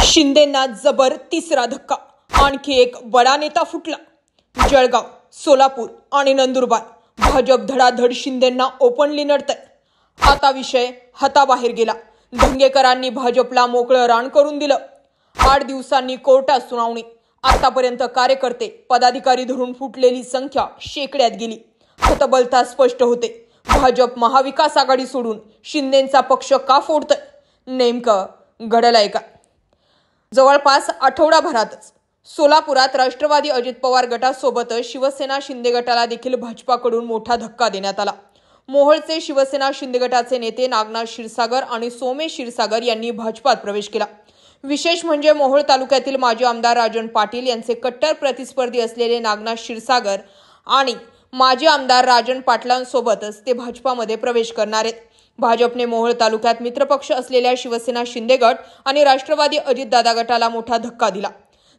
शिंदेंना जबर तिसरा धक्का, आणखी एक बडा नेता फुटला। जळगाव, सोलापूर आणि नंदुरबार भाजप धडाधड शिंदेंना ओपनली लढतंय। आता विषय हाताबाहेर गेला। धंगेकरांनी भाजपला मोकळं रान करून दिलं। 8 दिवसांनी कोर्टात सुनावणी। आतापर्यंत कार्यकर्ते पदाधिकारी धरून फुटलेली संख्या शेकड्यात गेली। हतबलता स्पष्ट होते, भाजप महाविकास आघाडी सोडून शिंदेंचा पक्ष का फोडतंय? नेमकं घडलंय का? जवळपास आठवडाभरातच सोलापुरात राष्ट्रवादी अजित पवार गटासोबतच शिवसेना शिंदे गटाला देखील भाजपाकडून मोठा धक्का देण्यात आला। मोहोळचे शिवसेना शिंदे गटाचे नेते नागनाथ क्षीरसागर आणि सोमेश क्षीरसागर यांनी भाजपात प्रवेश केला। विशेष म्हणजे मोहोळ तालुक्यातील माजी आमदार राजन पाटील यांचे कट्टर प्रतिस्पर्धी असलेले नागनाथ क्षीरसागर आणि माजी आमदार राजन पाटलांसोबतच ते भाजपामध्ये प्रवेश करणार आहेत। भाजपने मोहोळ तालुक्यात मित्रपक्ष असलेल्या शिवसेना शिंदे गट आणि राष्ट्रवादी अजितदादा गटाला मोठा धक्का दिला।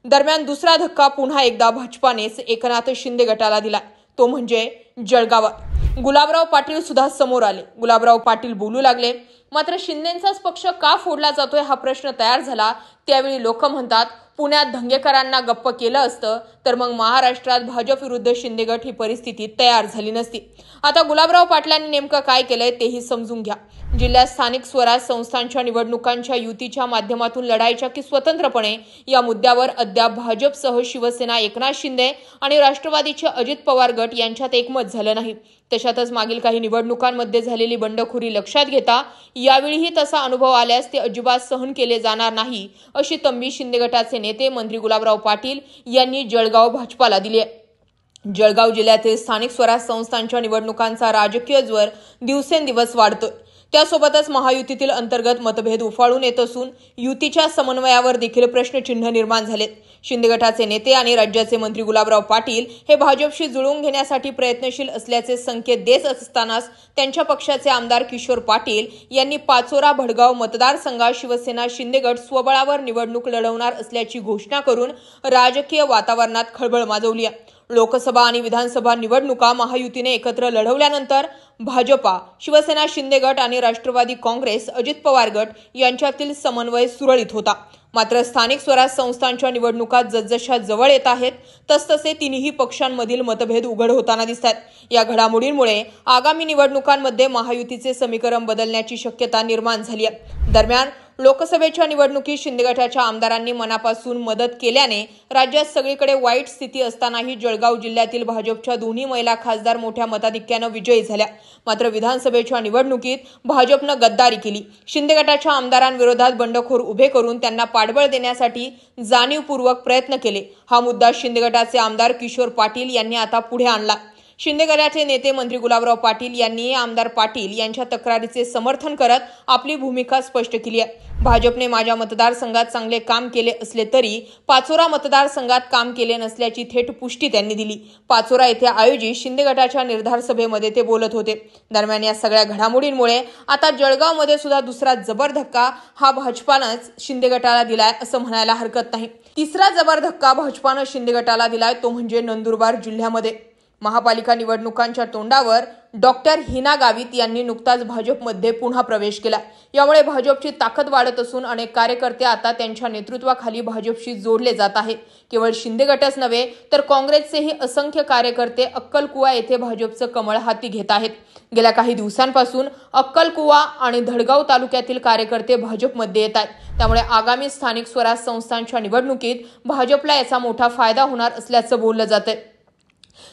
दरम्यान दुसरा धक्का पुन्हा एकदा भाजपानेच एकनाथ शिंदे गटाला दिला, तो म्हणजे जळगावात। गुलाबराव पाटील सुद्धा समोर आले। गुलाबराव पाटील बोलू लागले। मात्र शिंदेंचाच पक्ष का फोडला जातोय हा प्रश्न तयार झाला। त्यावेळी लोक म्हणतात, पुण्यात धंगेकरांना गप्प केलं असतं तर मग महाराष्ट्रात भाजप विरुद्ध शिंदे गट ही परिस्थिती तयार झाली नसती। आता गुलाबराव पाटलांनी नेमकं काय केलंय तेही समजून घ्या। जिल्ह्यात स्थानिक स्वराज संस्थांच्या निवडणुकांच्या युतीच्या माध्यमातून लढायच्या की स्वतंत्रपणे या मुद्द्यावर अद्याप भाजपसह शिवसेना एकनाथ शिंदे आणि राष्ट्रवादीचे अजित पवार गट यांच्यात एकमत झालं नाही। तशातच मागील काही निवडणुकांमध्ये झालेली बंडखोरी लक्षात घेता यावेळीही तसा अनुभव आल्यास ते अजिबात सहन केले जाणार नाही, अशी तंबी शिंदे गटाचे नेते मंत्री गुलाबराव पाटील यांनी जळगाव भाजपाला दिली आहे। जळगाव जिल्ह्यातील स्थानिक स्वराज संस्थांच्या निवडणुकांचा राजकीय ज्वर दिवसेंदिवस वाढतोय। त्यासोबतच महायुतीतील अंतर्गत मतभेद उफाळून येत असून युतीच्या समन्वयावर देखील प्रश्नचिन्ह निर्माण झालेत। शिंदे गटाचे नेते आणि राज्याचे मंत्री गुलाबराव पाटील हे भाजपशी जुळवून घेण्यासाठी प्रयत्नशील असल्याचे संकेत देत असतानाच त्यांच्या पक्षाचे आमदार किशोर पाटील यांनी पाचोरा भडगाव मतदारसंघात शिवसेना शिंदे गट स्वबळावर निवडणूक लढवणार असल्याची घोषणा करून राजकीय वातावरणात खळबळ माजवली आहे। लोकसभा आणि विधानसभा निवडणुका महायुतीने एकत्र लढवल्यानंतर भाजपा, शिवसेना शिंदे गट आणि राष्ट्रवादी काँग्रेस अजित पवार गट यांच्यातील समन्वय सुरळीत होता। मात्र स्थानिक स्वराज संस्थांच्या निवडणुका जसजशा जवळ येत आहेत तसतसे तिन्ही पक्षांमधील मतभेद उघड होताना दिसतात। या घडामोडींमुळे आगामी निवडणुकांमध्ये महायुतीचे समीकरण बदलण्याची शक्यता निर्माण झाली आहे। दरम्यान लोकसभेच्या निवडणुकीत शिंदे गटाच्या आमदारांनी मनापासून मदत केल्याने राज्यात सगळीकडे वाईट स्थिती असतानाही जळगाव जिल्ह्यातील भाजपच्या दोन्ही महिला खासदार मोठ्या मताधिक्याने विजयी झाल्या। मात्र विधानसभेच्या निवडणुकीत भाजपनं गद्दारी केली। शिंदे गटाच्या आमदारांविरोधात बंडखोर उभे करून त्यांना पाठबळ देण्यासाठी जाणीवपूर्वक प्रयत्न केले। हा मुद्दा शिंदे गटाचे आमदार किशोर पाटील यांनी आता पुढे आणला। शिंदे गटाचे नेते मंत्री गुलाबराव पाटील यांनी आमदार पाटील यांच्या तक्रारीचे समर्थन करत आपली भूमिका स्पष्ट केली आहे। भाजपने माझ्या मतदारसंघात चांगले काम केले असले तरी पाचोरा मतदारसंघात काम केले नसल्याची थेट पुष्टी त्यांनी दिली। पाचोरा येथे आयोजित शिंदे गटाच्या निर्धार सभेमध्ये ते बोलत होते। दरम्यान या सगळ्या घडामोडींमुळे आता जळगावमध्ये सुद्धा दुसरा जबर धक्का हा भाजपानंच शिंदे गटाला दिलाय असं म्हणायला हरकत नाही। तिसरा जबर धक्का भाजपानं शिंदे गटाला दिलाय, तो म्हणजे नंदुरबार जिल्ह्यामध्ये महापालिका निवडणुकांच्या तोंडावर डॉक्टर हिना गावित यांनी नुकताच भाजपमध्ये पुन्हा प्रवेश केला। यामुळे भाजपची ताकद वाढत असून अनेक कार्यकर्ते आता त्यांच्या नेतृत्वाखाली भाजपशी जोडले जात आहेत। केवळ शिंदे गटच नव्हे तर काँग्रेसचेही असंख्य कार्यकर्ते अक्कलकुवा येथे भाजपचं कमळ हाती घेत आहेत। गेल्या काही दिवसांपासून अक्कलकुवा आणि धडगाव तालुक्यातील कार्यकर्ते भाजपमध्ये येत आहेत। त्यामुळे आगामी स्थानिक स्वराज संस्थांच्या निवडणुकीत भाजपला याचा मोठा फायदा होणार असल्याचं बोललं जातंय।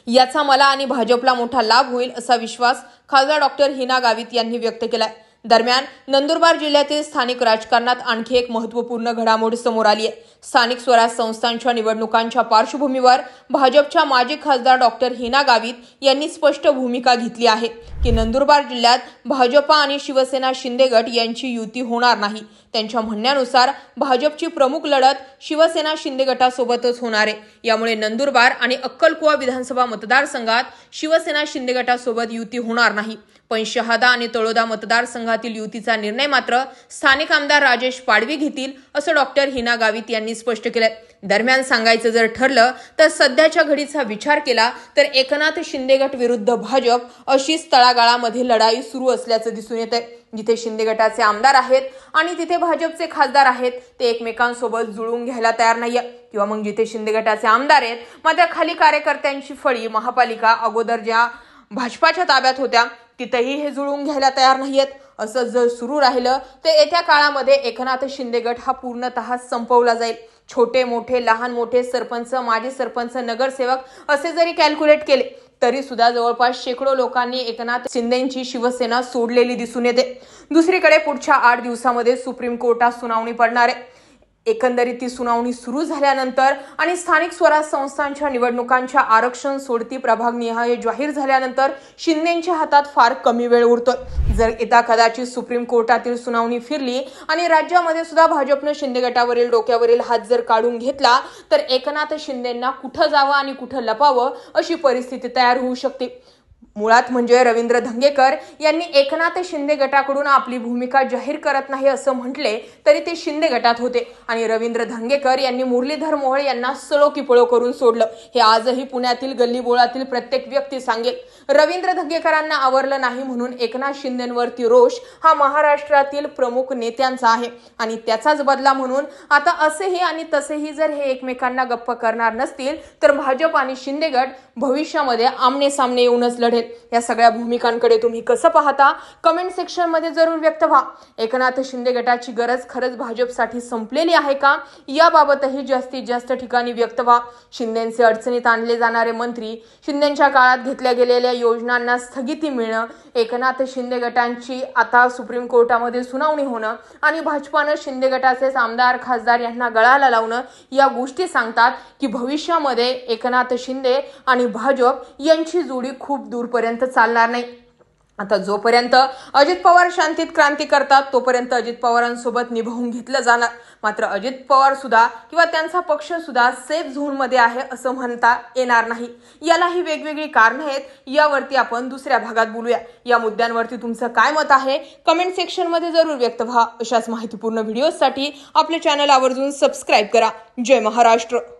याचा मला आणि भाजपला मोठा लाभ होईल असा विश्वास खासदार डॉक्टर हिना गावित यांनी व्यक्त केलाय। दरम्यान नंदुरबार जिल्ह्यातील स्थानिक राजकारणात आणखी एक महत्त्वपूर्ण घडामोड समोर आली आहे। स्थानिक स्वराज संस्थांच्या निवडणुकांच्या पार्श्वभूमीवर भाजपच्या माजी खासदार डॉक्टर हिना गावित यांनी स्पष्ट भूमिका घेतली आहे की नंदुरबार जिल्ह्यात भाजपा आणि शिवसेना शिंदे गट यांची युती होणार नाही। त्यांच्या म्हणण्यानुसार भाजपची प्रमुख लढत शिवसेना शिंदे गटासोबतच होणार आहे। यामुळे नंदुरबार आणि अक्कलकुवा विधानसभा मतदारसंघात शिवसेना शिंदे गटासोबत युती होणार नाही। पण शहादा आणि तळोदा मतदारसंघातील युतीचा निर्णय मात्र स्थानिक आमदार राजेश पाडवी घेतील असं डॉक्टर हिना गावित यांनी स्पष्ट केलंय। दरम्यान सांगायचं जर ठरलं तर सध्याच्या घडीचा विचार केला तर एकनाथ शिंदे गट विरुद्ध भाजप अशीच तळागाळामध्ये लढाई सुरू असल्याचं दिसून येतंय। जिथे शिंदे गटाचे आमदार आहेत आणि तिथे भाजपचे खासदार आहेत ते एकमेकांसोबत जुळून घ्यायला तयार नाहीये, किंवा मग जिथे शिंदे गटाचे आमदार आहेत मात्र खाली कार्यकर्त्यांची फळी महापालिका अगोदर ज्या भाजपाच्या ताब्यात होत्या तिथेही हे जुळून घ्यायला तयार नाहीयेत। असं जर सुरू राहिलं तर येत्या काळामध्ये एकनाथ शिंदे गट हा पूर्णतः संपवला जाईल। छोटे मोठे लहान मोठे सरपंच माजी सरपंच नगरसेवक असे जरी कॅल्क्युलेट केले तरी सुद्धा जवळपास शेकडो लोकांनी एकनाथ शिंदेंची शिवसेना सोडलेली दिसून येते। दुसरीकडे पुढच्या 8 दिवसामध्ये सुप्रीम कोर्टात सुनावणी पडणार आहे। एकंदरीत ती सुनावणी सुरू झाल्यानंतर आणि स्थानिक स्वराज्य संस्थांच्या निवडणुकांच्या आरक्षण सोडती प्रभागनिहाय जाहीर झाल्यानंतर शिंदेंच्या हातात फार कमी वेळ उरतोय। जर येता कदाचित सुप्रीम कोर्टातील सुनावणी फिरली आणि राज्यामध्ये सुद्धा भाजपनं शिंदे गटावरील डोक्यावरील हात जर काढून घेतला तर एकनाथ शिंदेंना कुठं जावं आणि कुठं लपावं अशी परिस्थिती तयार होऊ शकते। मुळात म्हणजे रवींद्र धंगेकर यांनी एकनाथ शिंदे गटाकडून आपली भूमिका जाहीर करत नाही असं म्हटले तरी ते शिंदे गटात होते आणि रवींद्र धंगेकर यांनी मुरलीधर मोहोळ यांना सळो की पळो करून सोडलं। हे आजही पुण्यातील गल्लीबोळातील प्रत्येक व्यक्ती सांगेल। रवींद्र धंगेकरांना आवरलं नाही म्हणून एकनाथ शिंदेंवरती रोष हा महाराष्ट्रातील प्रमुख नेत्यांचा आहे आणि त्याचाच बदला म्हणून आता असेही आणि तसेही जर हे एकमेकांना गप्प करणार नसतील तर भाजप आणि शिंदे गट भविष्यामध्ये आमने सामने येऊनच लढेल। या सगळ्या भूमिकांकडे तुम्ही कसं पाहता कमेंट सेक्शन मध्ये जरूर व्यक्त व्हा। एकनाथ शिंदे गटाची गरज खरंच भाजपसाठी संपलेली आहे का याबाबतही जास्तीत जास्त ठिकाणी व्यक्त व्हा। शिंदेंचे अडचणीत आणले जाणारे मंत्री, शिंदेंच्या काळात घेतल्या गेलेल्या योजनांना स्थगिती मिळणं, एकनाथ शिंदे गटांची आता सुप्रीम कोर्टामध्ये सुनावणी होणं आणि भाजपानं शिंदे गटाचे आमदार खासदार यांना गळाला लावणं या गोष्टी सांगतात की भविष्यामध्ये एकनाथ शिंदे आणि भाजप यांची जोडी खूप दूरपर्यंत चालणार नाही। आता जोपर्यंत अजित पवार शांतीत क्रांती करतात तोपर्यंत अजित पवारांसोबत निभावून घेतलं जाणार। मात्र अजित पवार सुद्धा किंवा त्यांचा पक्ष सुद्धा सेफ झोन मध्ये आहे असं म्हणता येणार नाही। यालाही वेगवेगळी कारणं आहेत, यावरती आपण दुसऱ्या भागात बोलूया। या मुद्द्यांवरती तुमचं काय मत आहे कमेंट सेक्शन मध्ये जरूर व्यक्त व्हा। अशाच माहितीपूर्ण व्हिडिओसाठी आपल्या चॅनल आवर्जून सबस्क्राईब करा। जय महाराष्ट्र।